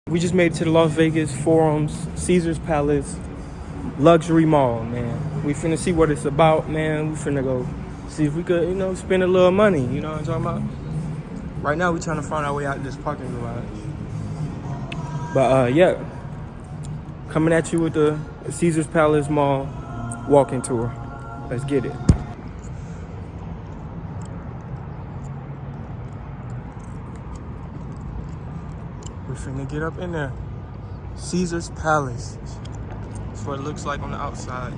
We just made it to the Las Vegas Forums, Caesar's Palace, luxury mall, man. We finna see what it's about, man. We finna go see if we could, spend a little money. You know what I'm talking about? Right now, we trying to find our way out of this parking garage. But, yeah. Coming at you with the Caesar's Palace Mall walking tour. Let's get it. We're finna get up in there. Caesar's Palace. That's what it looks like on the outside.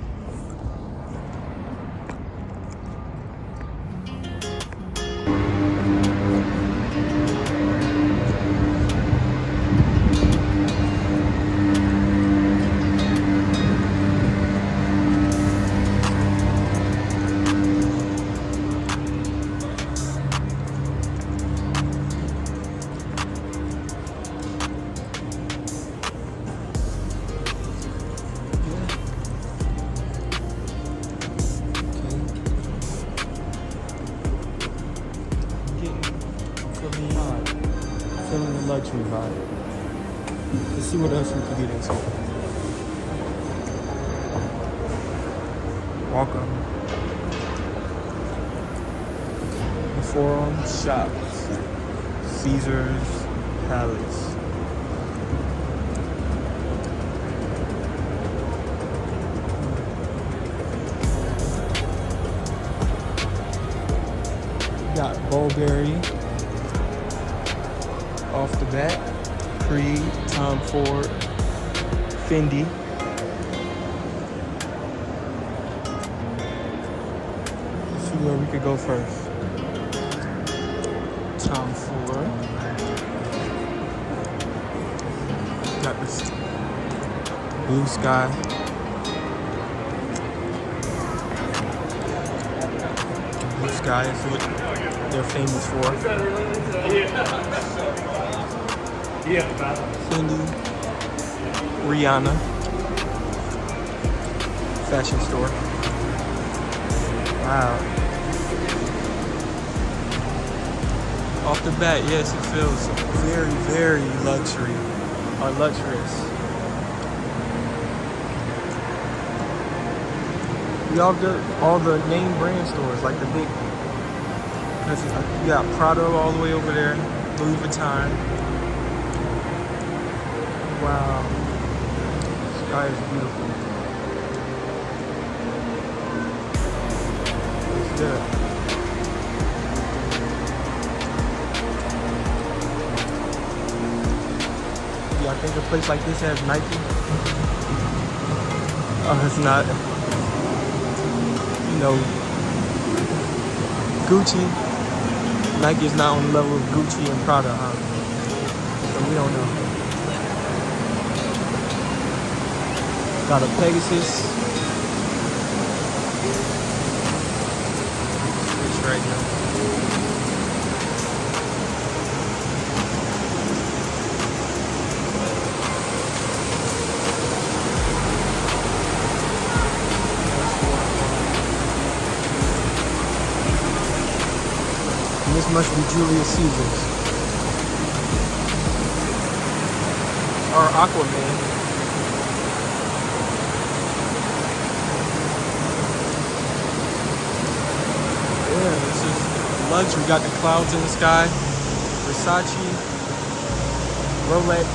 Feeling the luxury vibe. Let's see what else we can get into. Welcome. The Forum Shops. Caesar's Palace. Got Burberry. Off the bat, Creed, Tom Ford, Fendi. Let's see where we could go first. Tom Ford. Got this Blue Sky. Blue Sky is what they're famous for. Fendi, Rihanna, fashion store. Wow. Off the bat, yes, it feels very, very luxury or luxurious. We all the name brand stores, like the big. You got Prada all the way over there, Louis Vuitton. Wow, the sky is beautiful. It's good. Yeah, I think a place like this has Nike. Oh, it's not. Gucci. Nike is not on the level of Gucci and Prada, huh? So we don't know. Got a Pegasus. Switch right now. And this must be Julius Caesar's. Or Aquaman. Luxury, got the clouds in the sky, Versace, Rolex.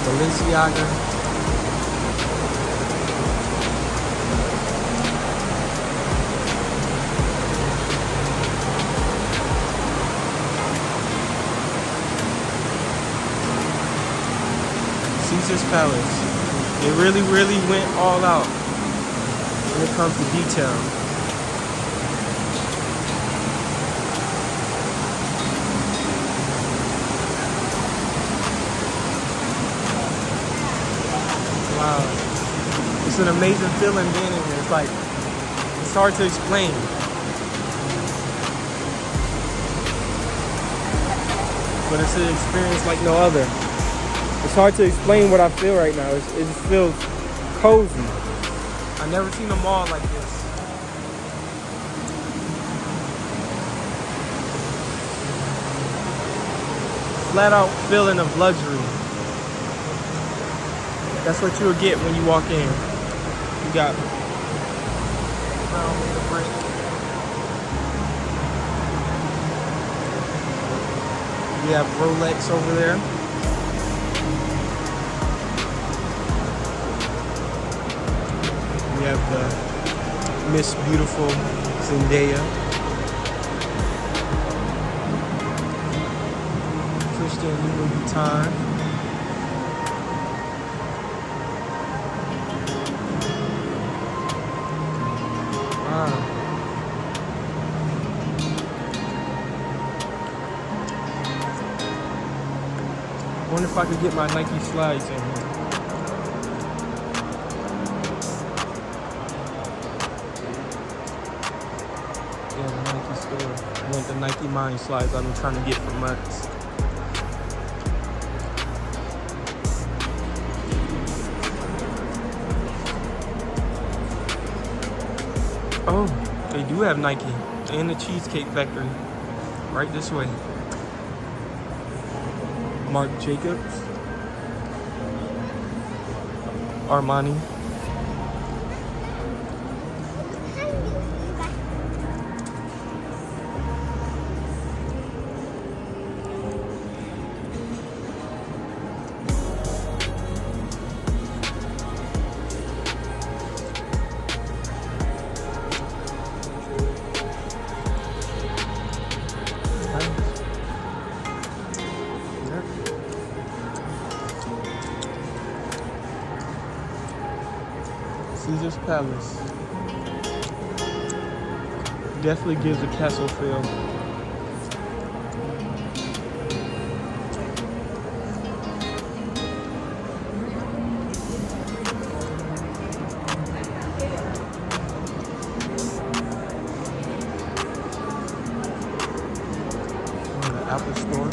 Balenciaga. Caesar's Palace. It really, really went all out when it comes to detail. Wow. It's an amazing feeling being in here. It's hard to explain. But it's an experience like no other. It's hard to explain what I feel right now. It just feels cozy. I've never seen a mall like this. flat out feeling of luxury. That's what you'll get when you walk in. You got crown made of brick. We have Rolex over there. We have the Miss Beautiful Zendaya. Louis Vuitton. Wow. I wonder if I could get my Nike slides in here. Yeah, the Nike store. I want the Nike Mind slides I've been trying to get for months. Oh, they do have Nike and the Cheesecake Factory right this way. Marc Jacobs, Armani. Caesar's Palace. Definitely gives a castle feel. The Apple Store.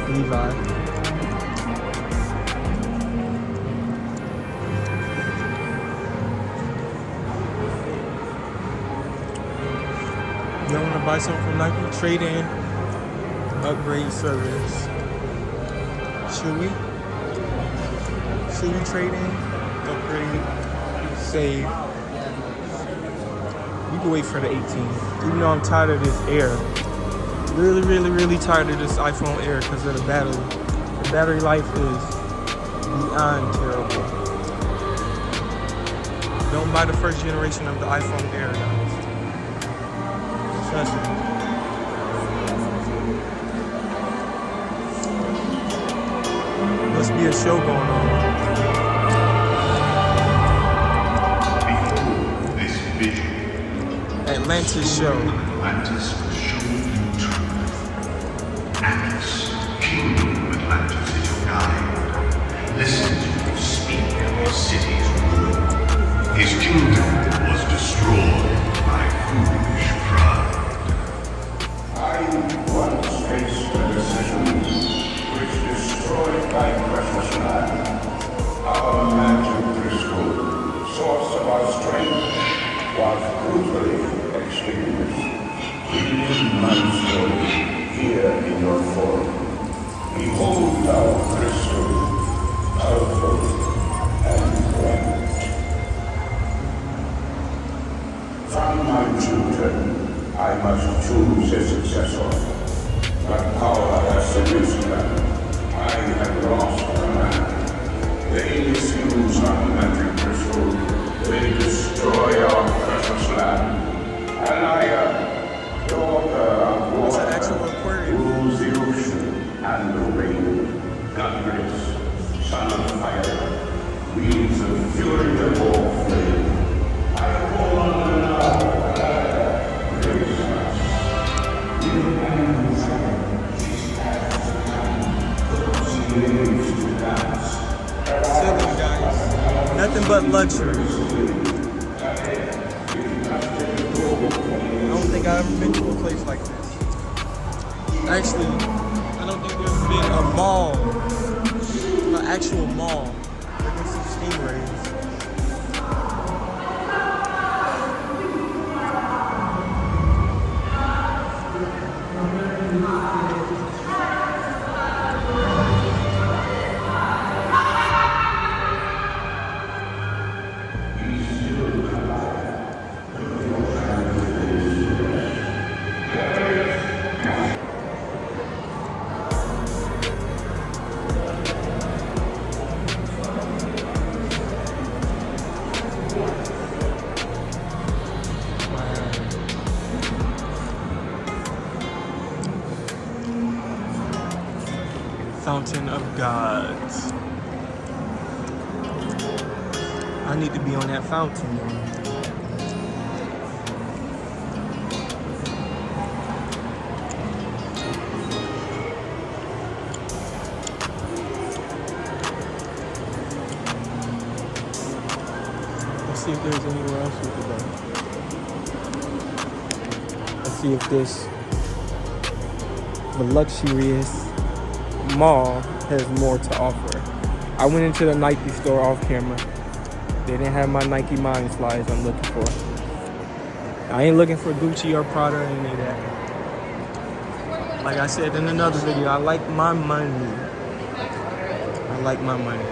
Levi. You want to buy something from Nike? Trade in, upgrade service. Should we? Should we trade in, upgrade, save? We can wait for the 18. Even though I'm tired of this Air. Really tired of this iPhone Air because of the battery. The battery life is beyond terrible. Don't buy the first generation of the iPhone Air, guys. Trust me. Must be a show going on. Behold this vision. Atlantis show. Atlantis will show you truth. Atlas, kingdom of Atlantis is your guide. Listen to him speak of his city's ruin. His kingdom was destroyed by foolish pride. I once faced a decision which destroyed my precious land. Our magic crystal, source of our strength, was brutally extinguished. Read my story here in your form. Behold our crystal, powerful and grand. From my children, I must choose a successor. But power has seduced them. I have lost command. They misuse our magic crystal. They destroy our precious land. And I am daughter of water, rules the ocean and the rain. Godless, son of fire, wields the fury of all flame. I call on the now. Grace us. Give hands. She's past the time. She lives to dance. Chilling, guys. Nothing but luxury. I don't think I've ever been to a place like this. Actually, I don't think there's been a mall, an actual mall. Look at some stingrays. Fountain of Gods. I need to be on that fountain, man. Let's see if there's anywhere else we could go. Let's see if this luxurious mall has more to offer. I went into the Nike store off camera. They didn't have my Nike Mind slides I'm looking for. I ain't looking for Gucci or Prada or any of that. Like I said in another video, I like my money. I like my money.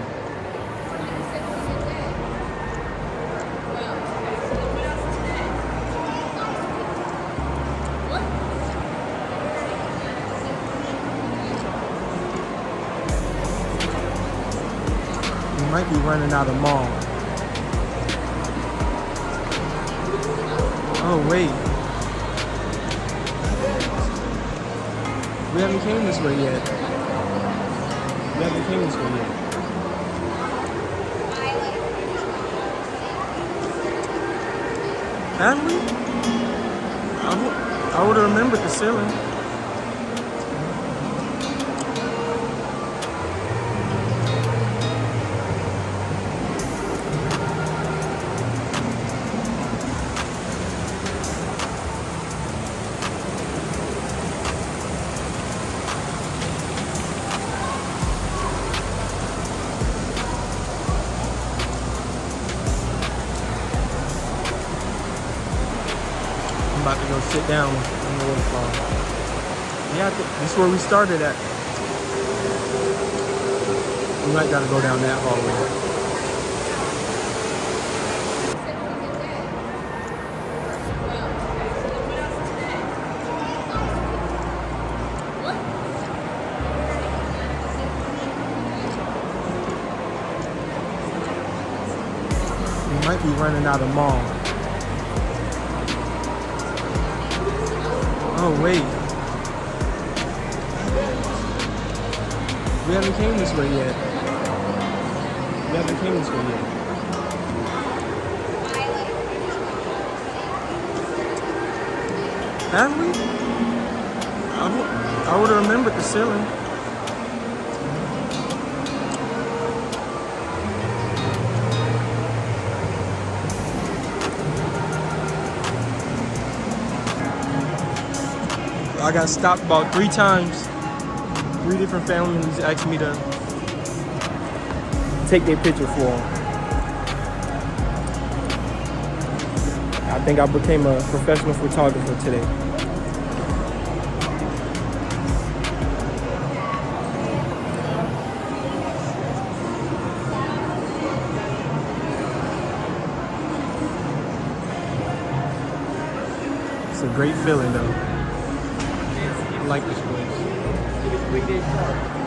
We might be running out of mall. Oh wait. We haven't came this way yet. We haven't came this way yet. Have we? I would have remembered the ceiling. About to go sit down on the waterfall. Yeah, this is where we started at. We might gotta go down that hallway. We might be running out of mall. Oh wait. We haven't came this way yet. We haven't came this way yet. Have we? I would have remembered the ceiling. I got stopped about 3 times. 3 different families asked me to take their picture for them. I think I became a professional photographer today. It's a great feeling though. I like this place.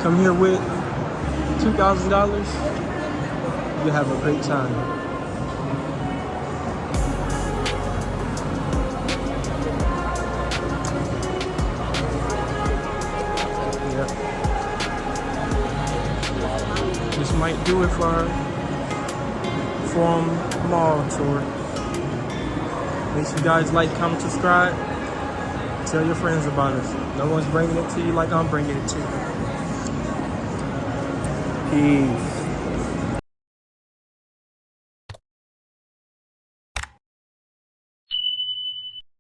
Come here with $2,000, you'll have a great time. Yep. This might do it for our Forum Mall tour. Make sure you guys like, comment, subscribe. Tell your friends about us. No one's bringing it to you like I'm bringing it to you. Peace.